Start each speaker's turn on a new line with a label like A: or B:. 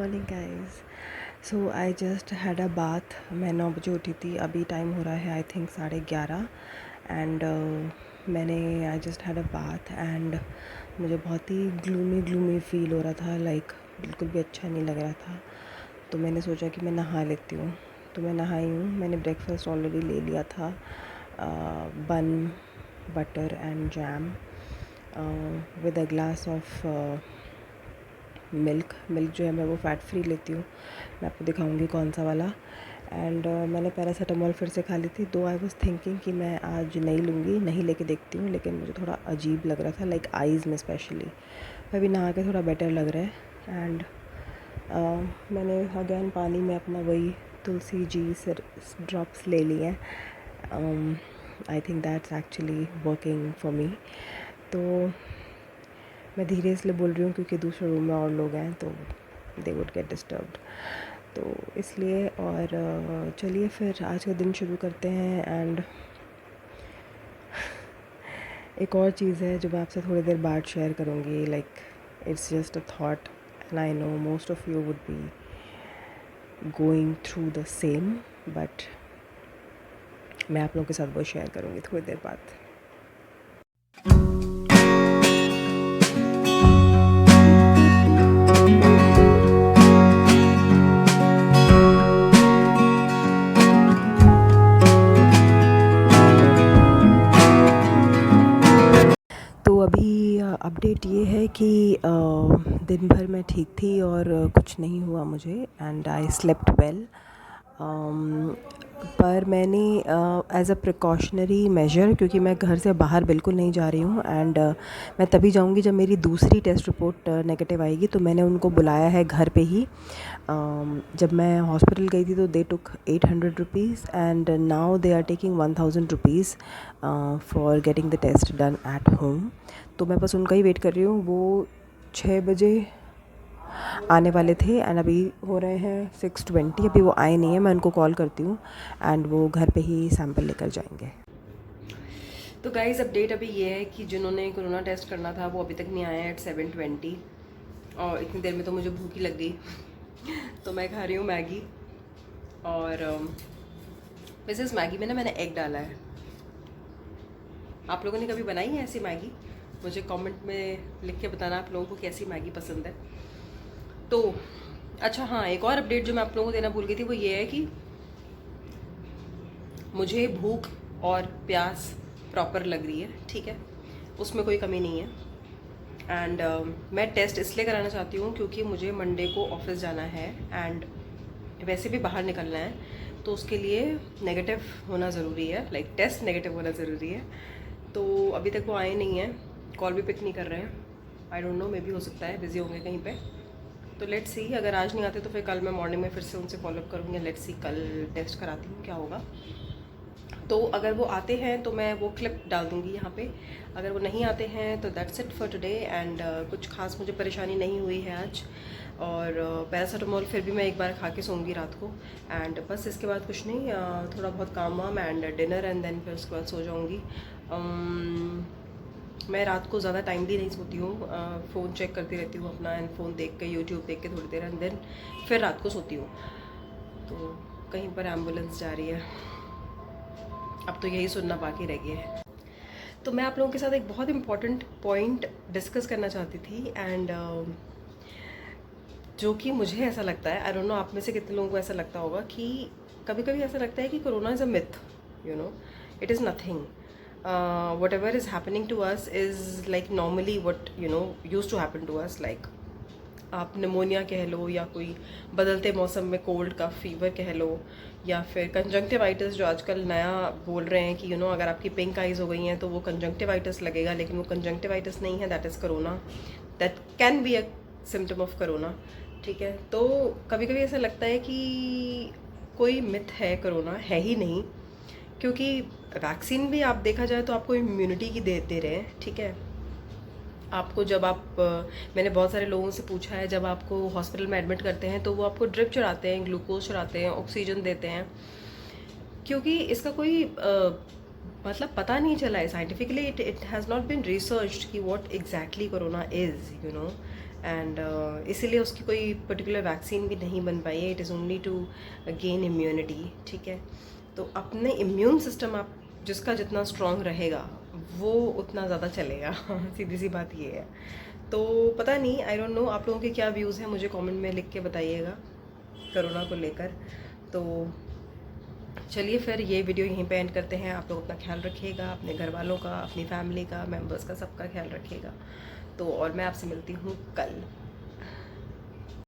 A: Morning guys. So I just had a bath. मैं 9 बजे उठी थी, अभी टाइम हो रहा है आई थिंक 11:30 एंड मैंने I just had a bath and मुझे बहुत ही ग्लूमी फील हो रहा था, लाइक बिल्कुल भी अच्छा नहीं लग रहा था। तो मैंने सोचा कि मैं नहा लेती हूँ, तो मैं नहाई हूँ। मैंने ब्रेकफास्ट ऑलरेडी ले लिया था, बन butter and jam with a glass of milk जो है मैं वो फ़ैट फ्री लेती हूँ, मैं आपको दिखाऊंगी कौन सा वाला। एंड मैंने पैरासीटामोल फिर से खा ली थी। दो आई वाज थिंकिंग कि मैं आज नहीं लूँगी, नहीं लेके देखती हूँ, लेकिन मुझे थोड़ा अजीब लग रहा था, लाइक आइज़ में स्पेशली। अभी नहा के थोड़ा बेटर लग रहा है। एंड मैंने अगैन पानी में अपना वही तुलसी जी से ड्रॉप्स ले लिए हैं। I think that's actually working for me. तो मैं धीरे इसलिए बोल रही हूँ क्योंकि दूसरे रूम में और लोग हैं तो दे वुड गेट डिस्टर्ब्ड, तो इसलिए। और चलिए फिर आज का दिन शुरू करते हैं। एंड एक और चीज़ है जो मैं आपसे थोड़ी देर बाद शेयर करूँगी, like it's just a thought and I know most of you would be going through the same, but मैं आप लोगों के साथ वो शेयर करूँगी थोड़ी देर बाद। तो अभी अपडेट ये है कि दिन भर मैं ठीक थी और कुछ नहीं हुआ मुझे एंड आई स्लेप्ट वेल। पर मैंने एज अ प्रिकॉशनरी मेजर, क्योंकि मैं घर से बाहर बिल्कुल नहीं जा रही हूँ एंड मैं तभी जाऊँगी जब मेरी दूसरी टेस्ट रिपोर्ट नेगेटिव आएगी, तो मैंने उनको बुलाया है घर पे ही। जब मैं हॉस्पिटल गई थी तो they took 800 rupees and now they are taking 1000 rupees for getting the test done at home. तो मैं बस उनका ही वेट कर रही हूँ। वो 6 बजे आने वाले थे एंड अभी हो रहे हैं 6:20, अभी वो आए नहीं हैं। मैं उनको कॉल करती हूँ एंड वो घर पे ही सैंपल लेकर जाएंगे। तो गाइस अपडेट अभी ये है कि जिन्होंने कोरोना टेस्ट करना था वो अभी तक नहीं आए हैं एट 7:20, और इतनी देर में तो मुझे भूख ही लग गई तो मैं खा रही हूँ मैगी। और वैसे इस मैगी में ना मैंने एग डाला है। आप लोगों ने कभी बनाई है ऐसी मैगी? मुझे कमेंट में लिख के बताना आप लोगों को कैसी मैगी पसंद है। तो अच्छा हाँ, एक और अपडेट जो मैं आप लोगों को देना भूल गई थी वो ये है कि मुझे भूख और प्यास प्रॉपर लग रही है, ठीक है, उसमें कोई कमी नहीं है। एंड मैं टेस्ट इसलिए कराना चाहती हूँ क्योंकि मुझे मंडे को ऑफिस जाना है एंड वैसे भी बाहर निकलना है, तो उसके लिए नेगेटिव होना ज़रूरी है, लाइक टेस्ट नेगेटिव होना ज़रूरी है। तो अभी तक वो आए नहीं हैं, कॉल भी पिक नहीं कर रहे हैं। I don't know, may be हो सकता है बिज़ी होंगे कहीं पे। तो लेट्स सी, अगर आज नहीं आते तो फिर कल मैं मॉर्निंग में फिर से उनसे फॉलोअप करूँगी। लेट्स सी कल टेस्ट कराती हूँ क्या होगा। तो अगर वो आते हैं तो मैं वो क्लिप डाल दूँगी यहाँ पे। अगर वो नहीं आते हैं तो that's it for today. And कुछ खास मुझे परेशानी नहीं हुई है आज। और पैरासीटामोल फिर भी मैं एक बार खा के सोऊंगी रात को। एंड बस इसके बाद कुछ नहीं, थोड़ा बहुत काम वाम एंड डिनर एंड देन फिर उसके बाद सो जाऊँगी। मैं रात को ज़्यादा टाइमली नहीं सोती हूँ, फ़ोन चेक करती रहती हूँ अपना एंड फ़ोन देख के, यूट्यूब देख के थोड़ी देर एंड देन फिर रात को सोती हूँ। तो कहीं पर एम्बुलेंस जा रही है, अब तो यही सुनना बाकी रह गया है। तो मैं आप लोगों के साथ एक बहुत इंपॉर्टेंट पॉइंट डिस्कस करना चाहती थी एंड जो कि मुझे ऐसा लगता है, आई डोंट नो आप में से कितने लोगों को ऐसा लगता होगा कि कभी कभी ऐसा लगता है कि corona is a myth, you know, it is nothing. Whatever is happening to us is like normally what you know use to happen to us. Like आप निमोनिया कह लो या कोई बदलते मौसम में कोल्ड का फीवर कह लो, या फिर कंजंक्टिवाइटिस जो आजकल नया बोल रहे हैं कि यू नो अगर आपकी पिंक आइज़ हो गई हैं तो वो कंजंक्टिवाइटिस लगेगा, लेकिन वो कंजंक्टिवाइटिस नहीं है, that is corona. That can be a symptom of corona, ठीक है। तो कभी कभी ऐसा लगता है कि कोई मिथ है, कोरोना है ही नहीं, क्योंकि वैक्सीन भी आप देखा जाए तो आपको इम्यूनिटी की दे रहे हैं, ठीक है। आपको जब आप मैंने बहुत सारे लोगों से पूछा है, जब आपको हॉस्पिटल में एडमिट करते हैं तो वो आपको ड्रिप चढ़ाते हैं, ग्लूकोज चढ़ाते हैं, ऑक्सीजन देते हैं, क्योंकि इसका कोई मतलब पता नहीं चला है scientifically. It has not been researched कि what exactly corona is, you know. And इसीलिए उसकी कोई पर्टिकुलर वैक्सीन भी नहीं बन पाई है. It is only to gain immunity. ठीक है, तो अपने इम्यून सिस्टम आप जिसका जितना स्ट्रॉन्ग रहेगा वो उतना ज़्यादा चलेगा. सीधी सी बात ये है. तो पता नहीं, आई डोंट नो आप लोगों के क्या व्यूज़ हैं, मुझे कमेंट में लिख के बताइएगा कोरोना को लेकर. तो चलिए फिर ये वीडियो यहीं पे एंड करते हैं. आप लोग अपना ख्याल रखिएगा, अपने घर वालों का, अपनी फैमिली का, मेंबर्स का, सबका ख्याल रखिएगा. तो और मैं आपसे मिलती हूँ कल.